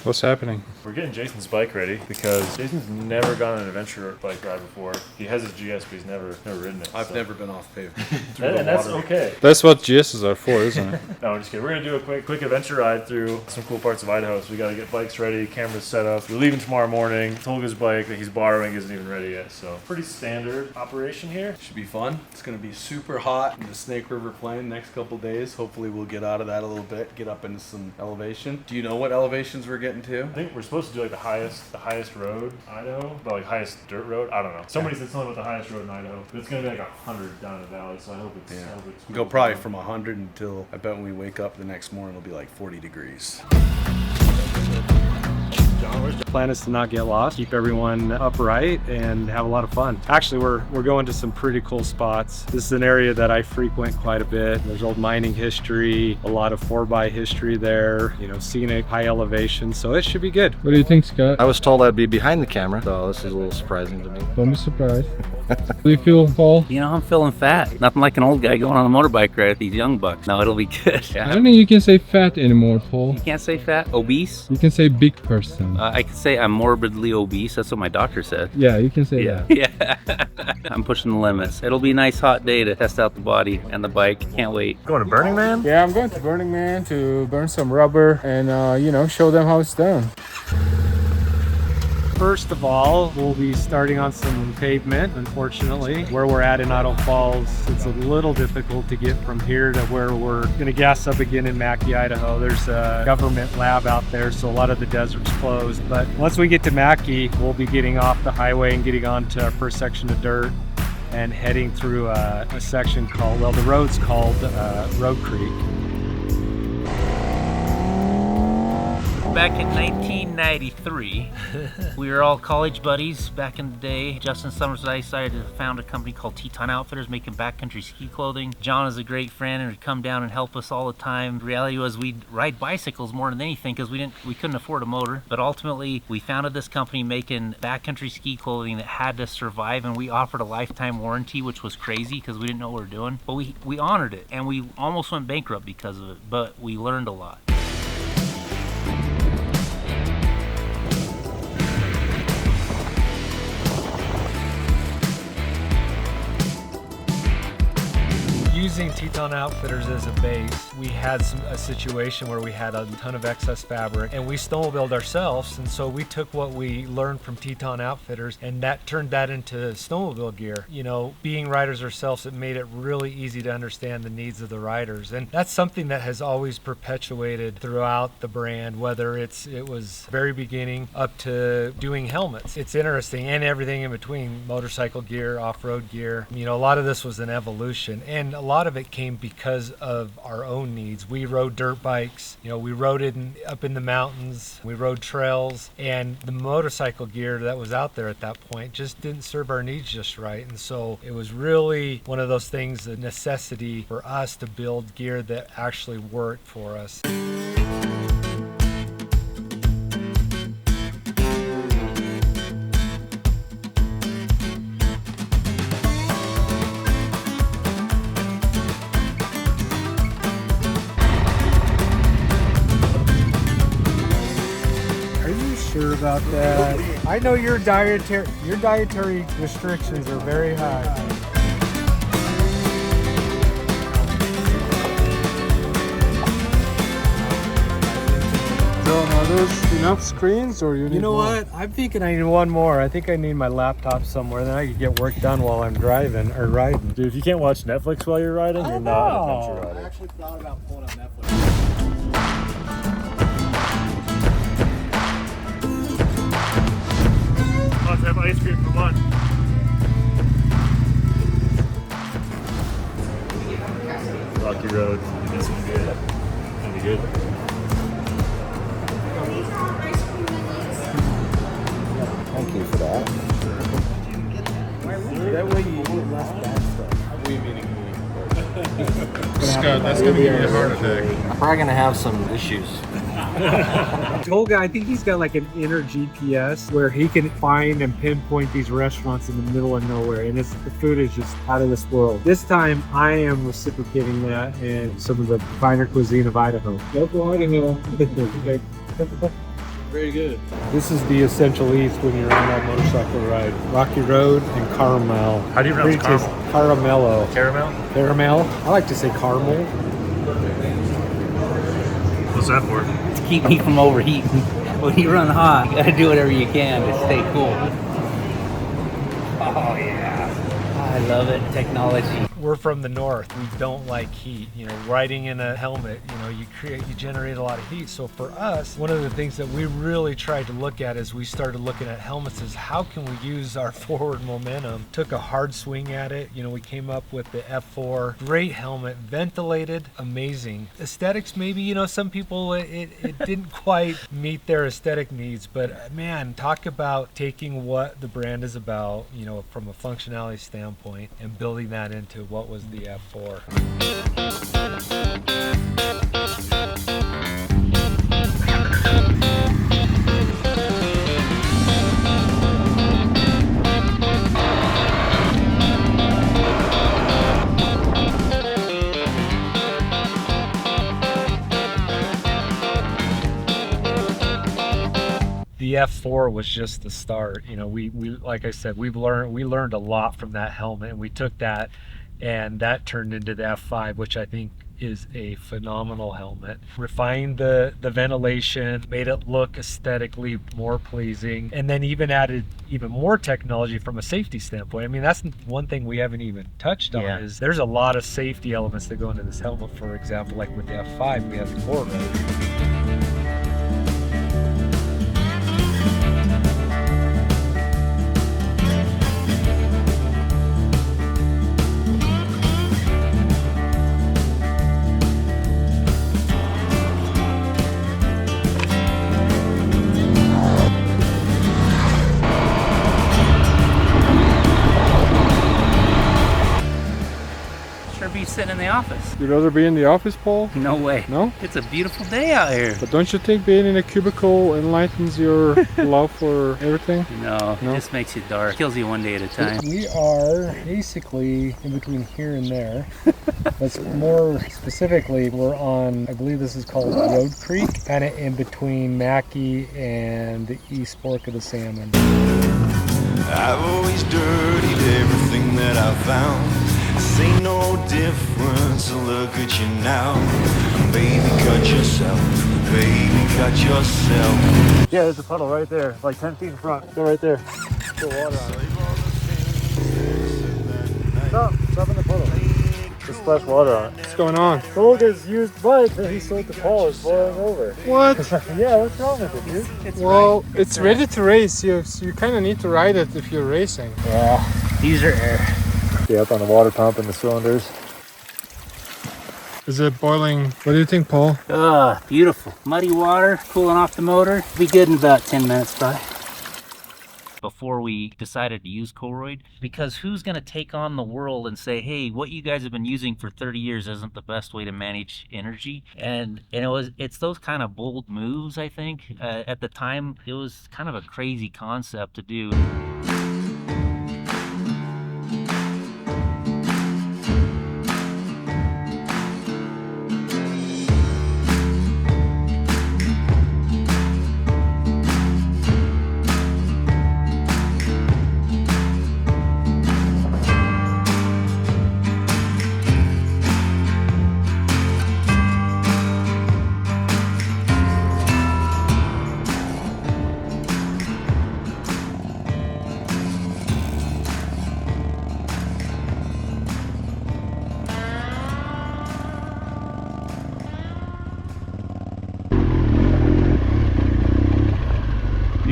What's happening? We're getting Jason's bike ready because Jason's never gone on an adventure bike ride before. He has his GS, but he's never ridden it. I've never been off pavement. And that's okay. That's what GSs are for, isn't it? No, I'm just kidding. We're gonna do a quick adventure ride through some cool parts of Idaho. So we gotta get bikes ready, cameras set up. We're leaving tomorrow morning. Tolga's bike that he's borrowing isn't even ready yet. So pretty standard operation here. Should be fun. It's gonna be super hot in the Snake River Plain next couple days. Hopefully we'll get out of that a little bit, get up into some elevation. Do you know what elevations we're getting to? I think we're supposed to do like the highest road in Idaho, but like highest dirt road. I don't know. Somebody said something about the highest road in Idaho, but it's gonna be like 100 down the valley. So I hope it's. Yeah. I hope it's Go probably from 100 until I bet when we wake up the next morning it'll be like 40 degrees. The plan is to not get lost, keep everyone upright, and have a lot of fun. Actually, we're going to some pretty cool spots. This is an area that I frequent quite a bit. There's old mining history, a lot of 4x history there, you know, scenic, high elevation, so it should be good. What do you think, Scott? I was told I'd be behind the camera, so this is a little surprising to me. Don't be surprised. Do you feel, Paul? You know, I'm feeling fat. Nothing like an old guy going on a motorbike ride with these young bucks. No, it'll be good. I don't think you can say fat anymore, Paul. You can't say fat. Obese? You can say big person. I can say I'm morbidly obese. That's what my doctor said. Yeah, you can say that. Yeah. I'm pushing the limits. It'll be a nice hot day to test out the body and the bike. Can't wait. Going to Burning Man? Yeah, I'm going to Burning Man to burn some rubber and, you know, show them how it's done. First of all, we'll be starting on some pavement, unfortunately. Where we're at in Idaho Falls, it's a little difficult to get from here to where we're gonna gas up again in Mackay, Idaho. There's a government lab out there, so a lot of the desert's closed. But once we get to Mackay, we'll be getting off the highway and getting onto our first section of dirt and heading through a section called, well, the road's called Road Creek. Back in 1993, we were all college buddies back in the day. Justin Summers and I decided to found a company called Teton Outfitters making backcountry ski clothing. John is a great friend and would come down and help us all the time. The reality was we'd ride bicycles more than anything because we couldn't afford a motor. But ultimately, we founded this company making backcountry ski clothing that had to survive, and we offered a lifetime warranty, which was crazy because we didn't know what we were doing. But we honored it, and we almost went bankrupt because of it, but we learned a lot. Using Teton Outfitters as a base, we had a situation where we had a ton of excess fabric and we snowmobiled ourselves, and so we took what we learned from Teton Outfitters and that turned that into snowmobile gear. You know, being riders ourselves, it made it really easy to understand the needs of the riders, and that's something that has always perpetuated throughout the brand, whether it was very beginning up to doing helmets. It's interesting, and everything in between, motorcycle gear, off-road gear. You know, a lot of this was an evolution, and a lot of it came because of our own needs. We rode dirt bikes, you know, we rode it up in the mountains, we rode trails, and the motorcycle gear that was out there at that point just didn't serve our needs just right. And so it was really one of those things, a necessity for us to build gear that actually worked for us. Sure about that. I know your dietary restrictions are very high. So are those enough screens or you need know more? what? I'm thinking I need one more. I think I need my laptop somewhere, then I could get work done while I'm driving or riding. Dude, if you can't watch Netflix while you're riding, you're not an adventure rider. I actually thought about pulling up Netflix. Let's have ice cream for lunch. Rocky Road. This will be good. It'll be good. Thank you for that. That way you get less bad stuff. We meaning Scott, that's gonna give you a heart attack. I'm probably gonna have some issues. Tolga, I think he's got like an inner GPS where he can find and pinpoint these restaurants in the middle of nowhere, and the food is just out of this world. This time, I am reciprocating that in some of the finer cuisine of Idaho. Local Idaho. Very good. This is the essential eats when you're on that motorcycle ride. Rocky Road and caramel. How do you pronounce Pretty tasty. Caramello. Caramel? Caramel? I like to say caramel. What's that for? To keep me from overheating. When you run hot, you gotta do whatever you can to stay cool. Oh yeah. I love it. Technology. We're from the north. We don't like heat. You know, riding in a helmet, you generate a lot of heat. So for us, one of the things that we really tried to look at as we started looking at helmets is how can we use our forward momentum. Took a hard swing at it. We came up with the F4. Great helmet, ventilated, amazing. Aesthetics, maybe, some people, it didn't quite meet their aesthetic needs, but man, talk about taking what the brand is about, from a functionality standpoint and building that into what was the F4. The F4 was just the start. We like I said, we learned a lot from that helmet, and we took that and that turned into the F5, which I think is a phenomenal helmet. Refined the ventilation, made it look aesthetically more pleasing, and then even added even more technology from a safety standpoint. I mean, that's one thing we haven't even touched on, is there's a lot of safety elements that go into this helmet. For example, like with the F5, we have the core rotor. Be sitting in the office. You'd rather be in the office, Paul? No way. No? It's a beautiful day out here. But don't you think being in a cubicle enlightens your love for everything? No, it just makes you dark. Kills you one day at a time. We are basically in between here and there. But more specifically, we're on, I believe this is called Road Creek, kind of in between Mackey and the East Fork of the Salmon. I've always dirtied everything that I found. See no difference, look at you now. Baby, cut yourself. Baby, cut yourself. Yeah, there's a puddle right there, like 10 feet in front. Go right there. Put water on it. Stop in the puddle. Just splash water on it. What's going on? Tolga's used bike that he sold to Paul is boiling over. What? Yeah, what's wrong with it, dude? Well, it's ready to race. You kind of need to ride it if you're racing. Yeah, these are air. Yeah, up on the water pump and the cylinders. Is it boiling? What do you think, Paul? Beautiful. Muddy water, cooling off the motor. Be good in about 10 minutes, probably. Before we decided to use Colroyd, because who's going to take on the world and say, hey, what you guys have been using for 30 years isn't the best way to manage energy? And it's those kind of bold moves, I think. At the time, it was kind of a crazy concept to do.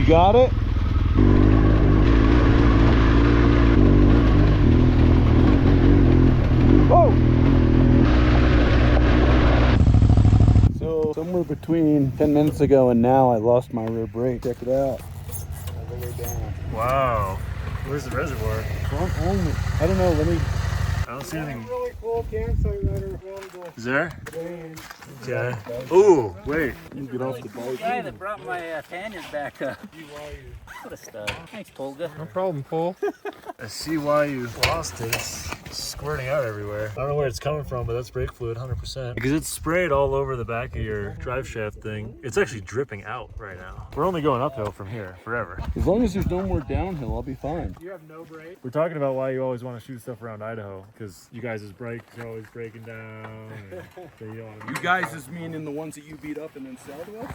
Got it? Whoa! So somewhere between 10 minutes ago and now I lost my rear brake. Check it out. All the way down. Wow. Where's the reservoir? Front only. I don't know, let me... I don't see anything. Really cool campsite right around Is there? the Yeah. Ooh, wait. You get off the bike. The guy that brought my panniers back up. What a stud. Thanks, Polga. No problem, Paul. I see why you lost this. squirting out everywhere. I don't know where it's coming from, but that's brake fluid 100%. Because it's sprayed all over the back of your drive shaft thing. It's actually dripping out right now. We're only going uphill from here forever. As long as there's no more downhill, I'll be fine. You have no brake. We're talking about why you always want to shoot stuff around Idaho, because you guys' brakes are always breaking down. And so you don't want to You guys is meaning the ones that you beat up and then sell to us?